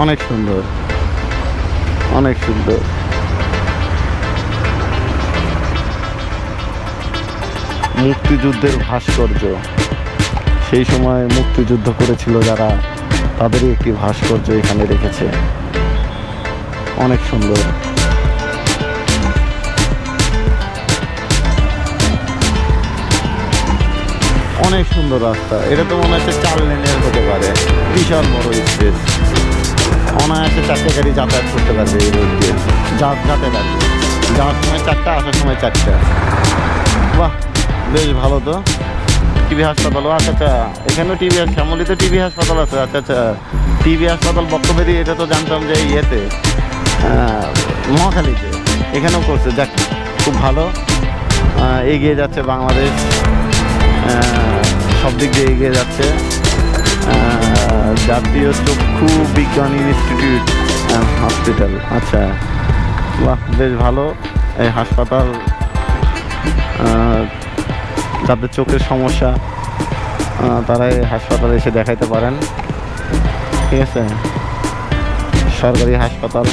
অনেক সুন্দর, অনেক সুন্দর। মুক্তিযুদ্ধের ভাস্কর্য, সেই সময় মুক্তিযুদ্ধ করেছিল যারা, তাদেরই একটি ভাস্কর্য এখানে রেখেছে। অনেক সুন্দর। অনেক সুন্দর রাস্তা। এটা তো মনে হচ্ছে 4 লেনের হতে পারে। বিশাল বড় স্পেস, অনায়াসে 4টে গাড়ি যাতায়াত করতে পারবে এই রোড দিয়ে। যেতে পারবে, যাওয়ার সময় 4টা, আসার সময় 4টা। বাহ, বেশ ভালো তো। টিবি হাসপাতাল, আচ্ছা আচ্ছা, এখানেও টিবি, শ্যামলীতে টিবি হাসপাতাল আছে। আচ্ছা আচ্ছা, টিবি হাসপাতাল বক্তব্যেরই, এটা তো জানতাম যে ইয়েতে, মহাখালীতে, এখানেও করছে। যাক, খুব ভালো। এগিয়ে যাচ্ছে বাংলাদেশ, সব দিক দিয়ে এগিয়ে যাচ্ছে। জাতীয় চক্ষু বিজ্ঞান ইনস্টিটিউট অ্যান্ড হসপিটাল। আচ্ছা, বাহ, বেশ ভালো। এই হাসপাতাল, যাদের চোখের সমস্যা তারা এই হাসপাতালে এসে দেখাইতে পারেন। ঠিক আছে, সরকারি হাসপাতাল।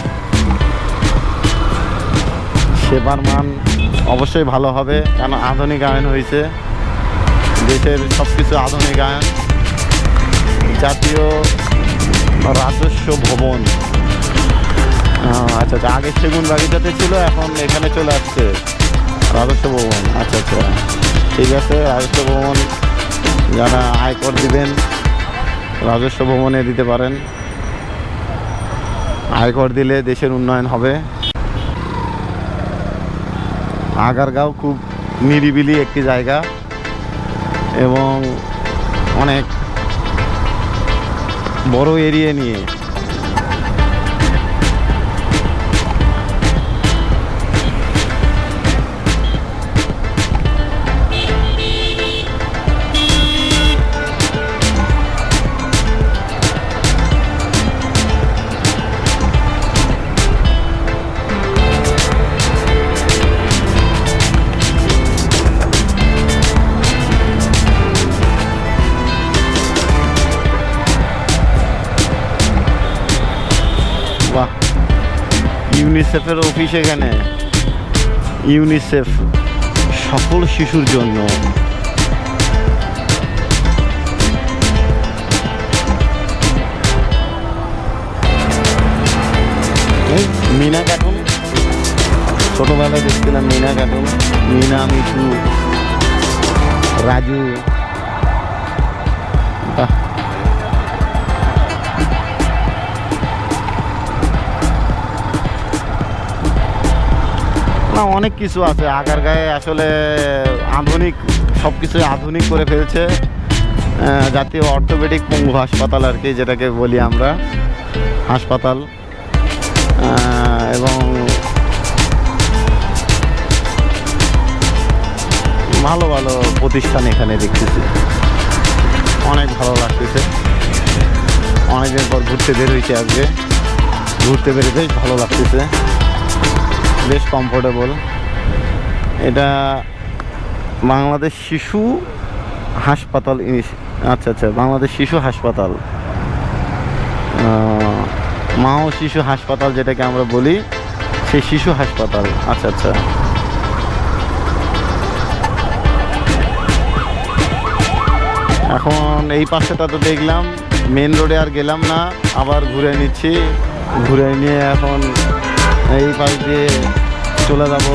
সেবার মান অবশ্যই ভালো হবে, কারণ আধুনিকায়ন হয়েছে দেশের, সব কিছু আধুনিকায়ন। জাতীয় রাজস্ব ভবন, আচ্ছা আচ্ছা, আগে সেগুন বাগিচাতে ছিল, এখন এখানে চলে আসছে রাজস্ব ভবন। আচ্ছা আচ্ছা, ঠিক আছে। রাজস্ব ভবন, যারা আয়কর দিবেন রাজস্ব ভবনে দিতে পারেন। আয়কর দিলে দেশের উন্নয়ন হবে। আগারগাঁও খুব নিরিবিলি একটি জায়গা এবং অনেক বড় এরিয়া নিয়ে। বাহ, ইউনিসেফের অফিস এখানে। ইউনিসেফ, সকল শিশুর জন্য। মিনা কার্টুন, ছোটবেলায় দেখছিলাম মিনা কার্টুন। মিনা, মিঠু, রাজু। বাহ, অনেক কিছু আছে আগারগাঁয়ে। আসলে আধুনিক, সব কিছুই আধুনিক করে ফেলছে। জাতীয় অর্থোপেডিক পঙ্গু হাসপাতাল আর কি, যেটাকে বলি আমরা হাসপাতাল। এবং ভালো ভালো প্রতিষ্ঠান এখানে দেখতেছি, অনেক ভালো লাগতেছে। অনেকদিন পর ঘুরতে বের হয়েছে আজকে, ঘুরতে বের বেশ ভালো লাগতেছে, বেশ কমফোর্টেবল। এটা বাংলাদেশ শিশু হাসপাতাল। আচ্ছা আচ্ছা, বাংলাদেশ শিশু হাসপাতাল, মা ও শিশু হাসপাতাল যেটাকে আমরা বলি, সেই শিশু হাসপাতাল। আচ্ছা আচ্ছা, এখন এই পাশেটা তো দেখলাম, মেন রোডে আর গেলাম না, আবার ঘুরে নিচ্ছি। ঘুরে নিয়ে এখন এই পাশ দিয়ে চলে যাব